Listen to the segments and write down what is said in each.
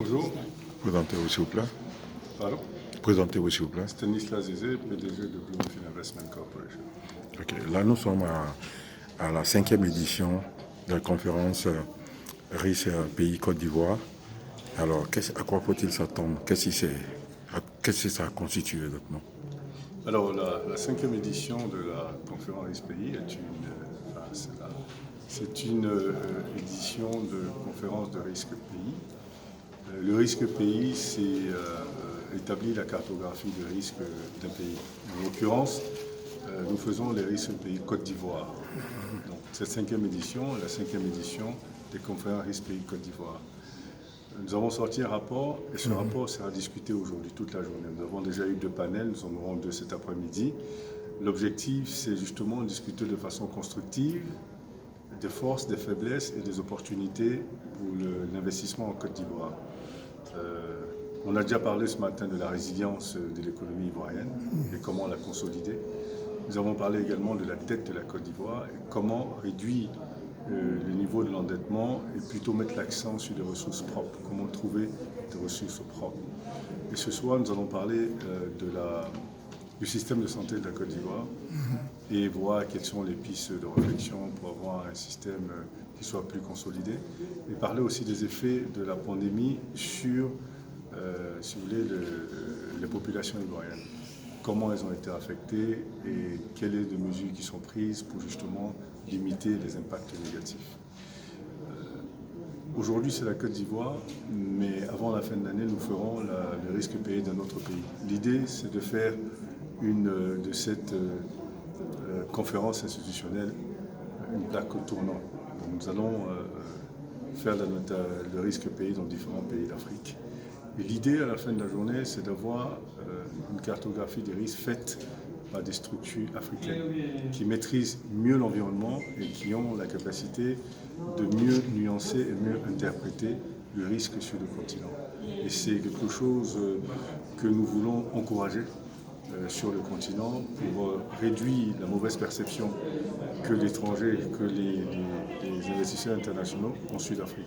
Bonjour. Présentez-vous s'il vous plaît. Pardon? Présentez-vous s'il vous plaît. Stanislas Zézé, PDG de Bloomfield Investment Corporation. Ok. Là, nous sommes à la 5e édition de la conférence RIS Pays Côte d'Ivoire. Alors, à quoi faut-il s'attendre? Qu'est-ce que ça constitue exactement? Alors, la 5e édition de la conférence RIS-Pays c'est une édition de conférence de risque pays. Le risque pays, c'est établir la cartographie de risque d'un pays. En l'occurrence, nous faisons les risques pays Côte d'Ivoire. Donc, cette 5e édition est la 5e édition des conférences risque pays Côte d'Ivoire. Nous avons sorti un rapport et ce rapport sera discuté aujourd'hui toute la journée. Nous avons déjà eu 2 panels, nous en aurons 2 cet après-midi. L'objectif, c'est justement de discuter de façon constructive des forces, des faiblesses et des opportunités pour l'investissement en Côte d'Ivoire. On a déjà parlé ce matin de la résilience de l'économie ivoirienne et comment la consolider. Nous avons parlé également de la dette de la Côte d'Ivoire et comment réduire le niveau de l'endettement et plutôt mettre l'accent sur des ressources propres, comment trouver des ressources propres. Et ce soir, nous allons parler du système de santé de la Côte d'Ivoire et voir quelles sont les pistes de réflexion pour avoir un système qui soit plus consolidé et parler aussi des effets de la pandémie sur, si vous voulez, les populations ivoiriennes. Comment elles ont été affectées et quelles sont les mesures qui sont prises pour justement limiter les impacts négatifs. Aujourd'hui, c'est la Côte d'Ivoire, mais avant la fin de l'année, nous ferons le risque payé d'un autre pays. L'idée, c'est de faire de cette conférence institutionnelle une plaque tournante. Nous allons faire le risque payé dans différents pays d'Afrique. Et l'idée, à la fin de la journée, c'est d'avoir une cartographie des risques faite par des structures africaines qui maîtrisent mieux l'environnement et qui ont la capacité de mieux nuancer et mieux interpréter le risque sur le continent. Et c'est quelque chose que nous voulons encourager sur le continent pour réduire la mauvaise perception que l'étranger, que les investisseurs internationaux ont sur l'Afrique.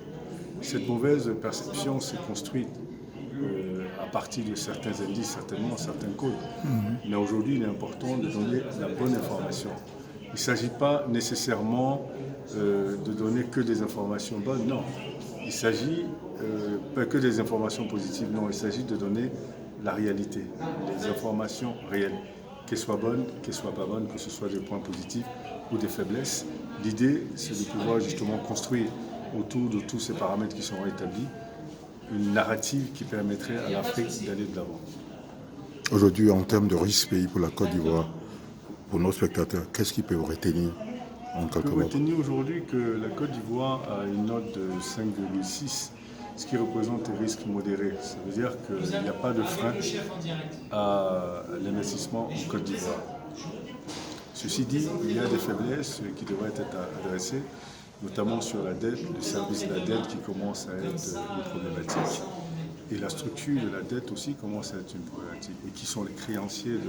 Cette mauvaise perception s'est construite à partir de certains indices, certainement, certains codes. Mais aujourd'hui, il est important de donner la bonne information. Il ne s'agit pas nécessairement de donner que des informations bonnes, non. Il s'agit pas que des informations positives, non. Il s'agit de donner la réalité, les informations réelles, qu'elles soient bonnes, qu'elles ne soient pas bonnes, que ce soit des points positifs ou des faiblesses. L'idée, c'est de pouvoir justement construire autour de tous ces paramètres qui seront établis une narrative qui permettrait à l'Afrique d'aller de l'avant. Aujourd'hui, en termes de risque pays pour la Côte d'Ivoire, pour nos spectateurs, qu'est-ce qu'ils peuvent retenir en quelque On peut sorte? retenir aujourd'hui que la Côte d'Ivoire a une note de 5,6, ce qui représente un risque modéré. Ça veut dire qu'il n'y a pas de frein à l'investissement en Côte d'Ivoire. Ceci dit, il y a des faiblesses qui devraient être adressées, notamment sur la dette, le service de la dette qui commence à être une problématique. Et la structure de la dette aussi commence à être une problématique. Et qui sont les créanciers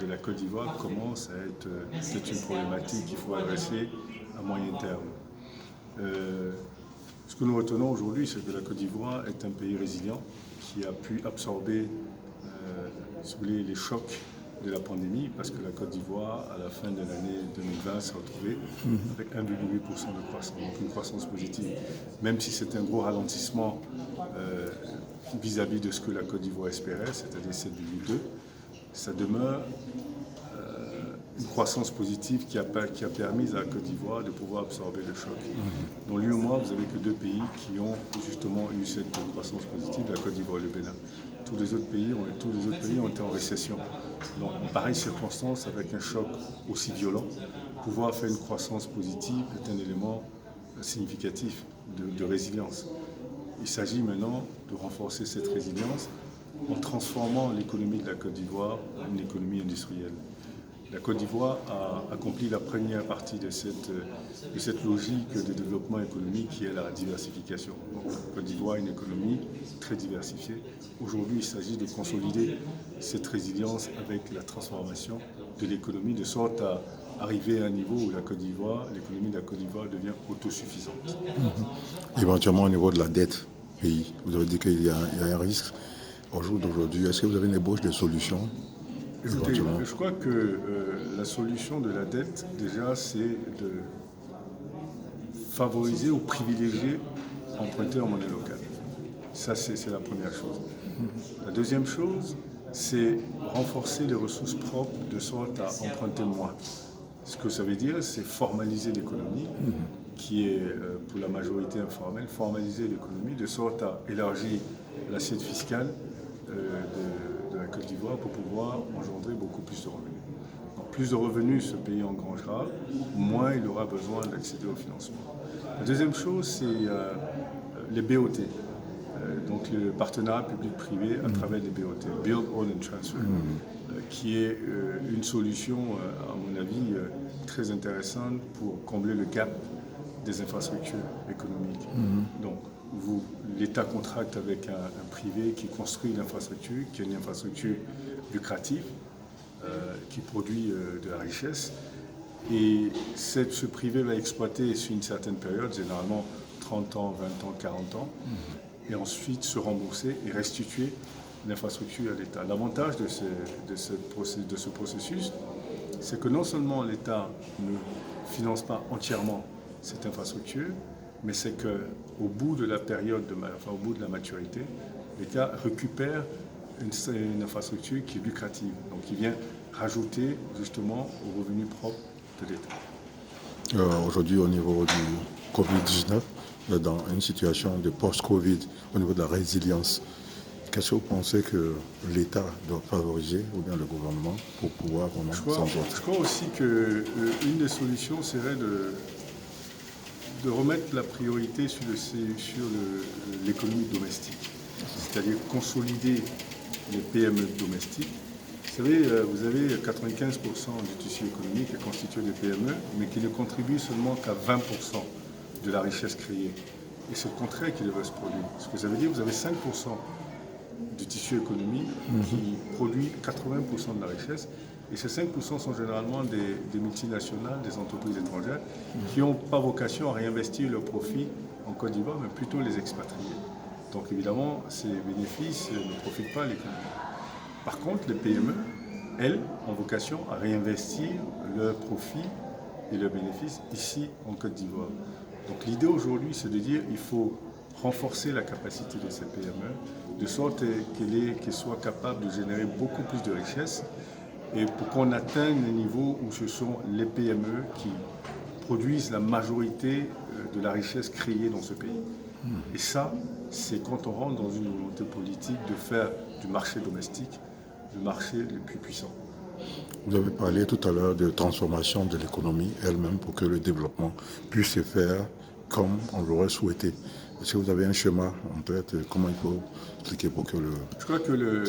de la Côte d'Ivoire commence à être une problématique qu'il faut adresser à moyen terme. Ce que nous retenons aujourd'hui, c'est que la Côte d'Ivoire est un pays résilient qui a pu absorber si vous voulez, les chocs de la pandémie, parce que la Côte d'Ivoire, à la fin de l'année 2020, s'est retrouvée avec 1,8% de croissance, donc une croissance positive. Même si c'est un gros ralentissement vis-à-vis de ce que la Côte d'Ivoire espérait, c'est-à-dire 7,2%, ça demeure une croissance positive qui a permis à la Côte d'Ivoire de pouvoir absorber le choc. Dans l'UEMOA, vous n'avez que 2 pays qui ont justement eu cette croissance positive, la Côte d'Ivoire et le Bénin. Tous les autres pays ont été en récession. Donc, en pareille circonstance, avec un choc aussi violent, pouvoir faire une croissance positive est un élément significatif de résilience. Il s'agit maintenant de renforcer cette résilience en transformant l'économie de la Côte d'Ivoire en une économie industrielle. La Côte d'Ivoire a accompli la première partie de cette logique de développement économique qui est la diversification. Donc, la Côte d'Ivoire est une économie très diversifiée. Aujourd'hui, il s'agit de consolider cette résilience avec la transformation de l'économie de sorte à arriver à un niveau où l'économie de la Côte d'Ivoire devient autosuffisante. Éventuellement au niveau de la dette, pays. Vous avez dit qu'il y a un risque au jour d'aujourd'hui. Est-ce que vous avez une ébauche de solutions? Écoutez, je crois que la solution de la dette, déjà, c'est de favoriser ou privilégier emprunter en monnaie locale. Ça, c'est la première chose. La deuxième chose, c'est renforcer les ressources propres de sorte à emprunter moins. Ce que ça veut dire, c'est formaliser l'économie, qui est pour la majorité informelle, formaliser l'économie de sorte à élargir l'assiette fiscale de la Côte d'Ivoire pour pouvoir engendrer beaucoup plus de revenus. Donc, plus de revenus ce pays engrangera, moins il aura besoin d'accéder au financement. La deuxième chose, c'est les BOT. Donc le partenariat public-privé à travers les BOT, Build, Own and Transfer, qui est une solution, à mon avis, très intéressante pour combler le gap des infrastructures économiques. Donc l'État contracte avec un privé qui construit l'infrastructure, qui est une infrastructure lucrative, qui produit de la richesse. Et ce privé va exploiter sur une certaine période, généralement 30 ans, 20 ans, 40 ans, et ensuite se rembourser et restituer l'infrastructure à l'État. L'avantage de ce processus, c'est que non seulement l'État ne finance pas entièrement cette infrastructure, mais c'est qu'au bout de la période, au bout de la maturité, l'État récupère une infrastructure qui est lucrative, donc qui vient rajouter justement aux revenus propres de l'État. Aujourd'hui, au niveau du Covid-19, dans une situation de post-Covid, au niveau de la résilience, qu'est-ce que vous pensez que l'État doit favoriser, ou bien le gouvernement, pour pouvoir vraiment s'en sortir? Je crois aussi qu'une des solutions serait de remettre la priorité sur l'économie domestique, c'est-à-dire consolider les PME domestiques. Vous savez, vous avez 95% du tissu économique est constitué de PME, mais qui ne contribue seulement qu'à 20% de la richesse créée. Et c'est le contraire qui devrait se produire. Ce que ça veut dire, vous avez 5% du tissu économique qui produit 80% de la richesse. Et ces 5% sont généralement des multinationales, des entreprises étrangères, qui n'ont pas vocation à réinvestir leurs profits en Côte d'Ivoire, mais plutôt les expatrier. Donc évidemment, ces bénéfices ne profitent pas à l'économie. Par contre, les PME, elles, ont vocation à réinvestir leurs profits et leurs bénéfices ici en Côte d'Ivoire. Donc l'idée aujourd'hui, c'est de dire qu'il faut renforcer la capacité de ces PME, de sorte qu'elles soient capables de générer beaucoup plus de richesses et pour qu'on atteigne un niveau où ce sont les PME qui produisent la majorité de la richesse créée dans ce pays. Et ça, c'est quand on rentre dans une volonté politique de faire du marché domestique le marché le plus puissant. Vous avez parlé tout à l'heure de transformation de l'économie elle-même pour que le développement puisse se faire comme on l'aurait souhaité. Est-ce que vous avez un schéma en tête? Comment il faut expliquer pour que Je crois que le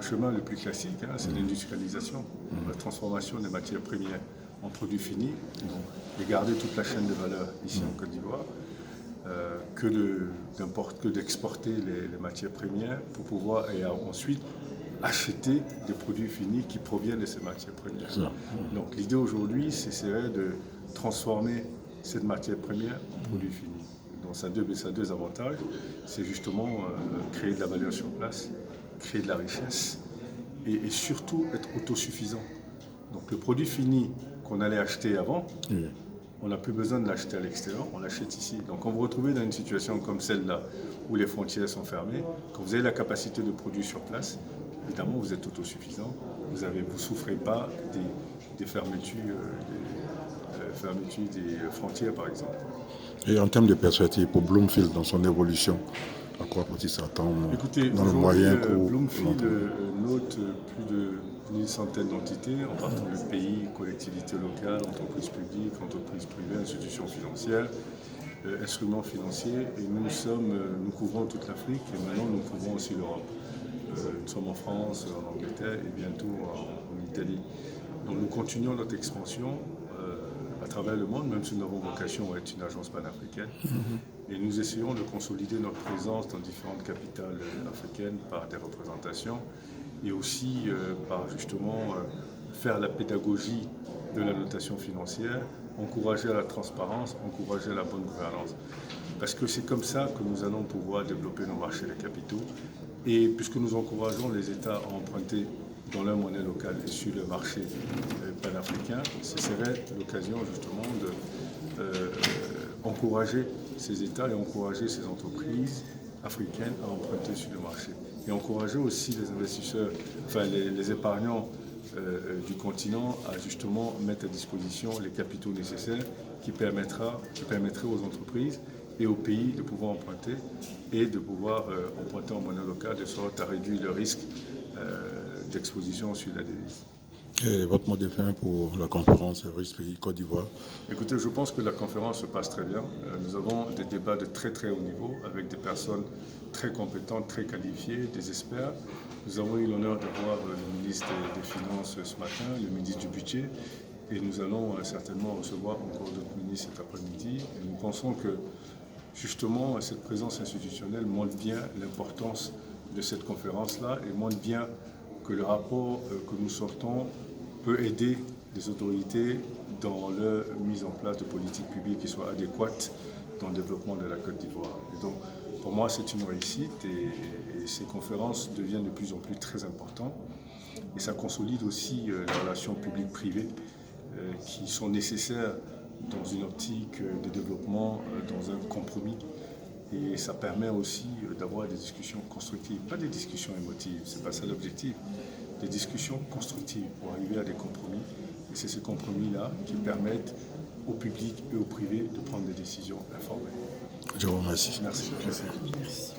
chemin le plus classique, c'est l'industrialisation, la transformation des matières premières en produits finis, donc de garder toute la chaîne de valeur ici en Côte d'Ivoire, que d'exporter les matières premières pour pouvoir et ensuite acheter des produits finis qui proviennent de ces matières premières. Donc l'idée aujourd'hui, serait de transformer cette matière première en produits finis. Donc ça a deux avantages. C'est justement créer de la valeur sur place, créer de la richesse et surtout être autosuffisant. Donc le produit fini qu'on allait acheter avant, on n'a plus besoin de l'acheter à l'extérieur, on l'achète ici. Donc quand vous vous retrouvez dans une situation comme celle-là, où les frontières sont fermées, quand vous avez la capacité de produire sur place, évidemment vous êtes autosuffisant, vous ne souffrez pas des fermetures, des frontières par exemple. Et en termes de perspective pour Bloomfield dans son évolution, à quoi peut-il s'attendre dans le moyen court? Bloomfield note plus d'une centaine d'entités en partant de pays, collectivités locales, entreprises publiques, entreprises privées, institutions financières, instruments financiers. Et nous couvrons toute l'Afrique et maintenant nous couvrons aussi l'Europe. Nous sommes en France, en Angleterre et bientôt en Italie. Donc nous continuons notre expansion à travers le monde, même si nous avons vocation à être une agence panafricaine. Et nous essayons de consolider notre présence dans différentes capitales africaines par des représentations et aussi par justement faire la pédagogie de la notation financière, encourager la transparence, encourager la bonne gouvernance. Parce que c'est comme ça que nous allons pouvoir développer nos marchés de capitaux. Et puisque nous encourageons les États à emprunter dans leur monnaie locale et sur le marché panafricain, ce serait l'occasion justement d'encourager ces États et encourager ces entreprises africaines à emprunter sur le marché. Et encourager aussi les investisseurs, enfin les épargnants du continent à justement mettre à disposition les capitaux nécessaires qui permettraient aux entreprises et aux pays de pouvoir emprunter et de pouvoir emprunter en monnaie locale de sorte à réduire le risque d'exposition sur la devise. Et votre mot de fin pour la conférence RIS-Pays Côte d'Ivoire? Écoutez, je pense que la conférence se passe très bien. Nous avons des débats de très très haut niveau avec des personnes très compétentes, très qualifiées, des experts. Nous avons eu l'honneur de voir le ministre des Finances ce matin, le ministre du Budget, et nous allons certainement recevoir encore d'autres ministres cet après-midi. Et nous pensons que justement cette présence institutionnelle montre bien l'importance de cette conférence-là et montre bien que le rapport que nous sortons peut aider les autorités dans leur mise en place de politiques publiques qui soient adéquates dans le développement de la Côte d'Ivoire. Et donc, pour moi, c'est une réussite et ces conférences deviennent de plus en plus très importantes. Et ça consolide aussi les relations publiques-privées qui sont nécessaires dans une optique de développement, dans un compromis. Et ça permet aussi d'avoir des discussions constructives, pas des discussions émotives, c'est pas ça l'objectif, des discussions constructives pour arriver à des compromis. Et c'est ces compromis-là qui permettent au public et au privé de prendre des décisions informées. Je vous remercie. Merci. Merci.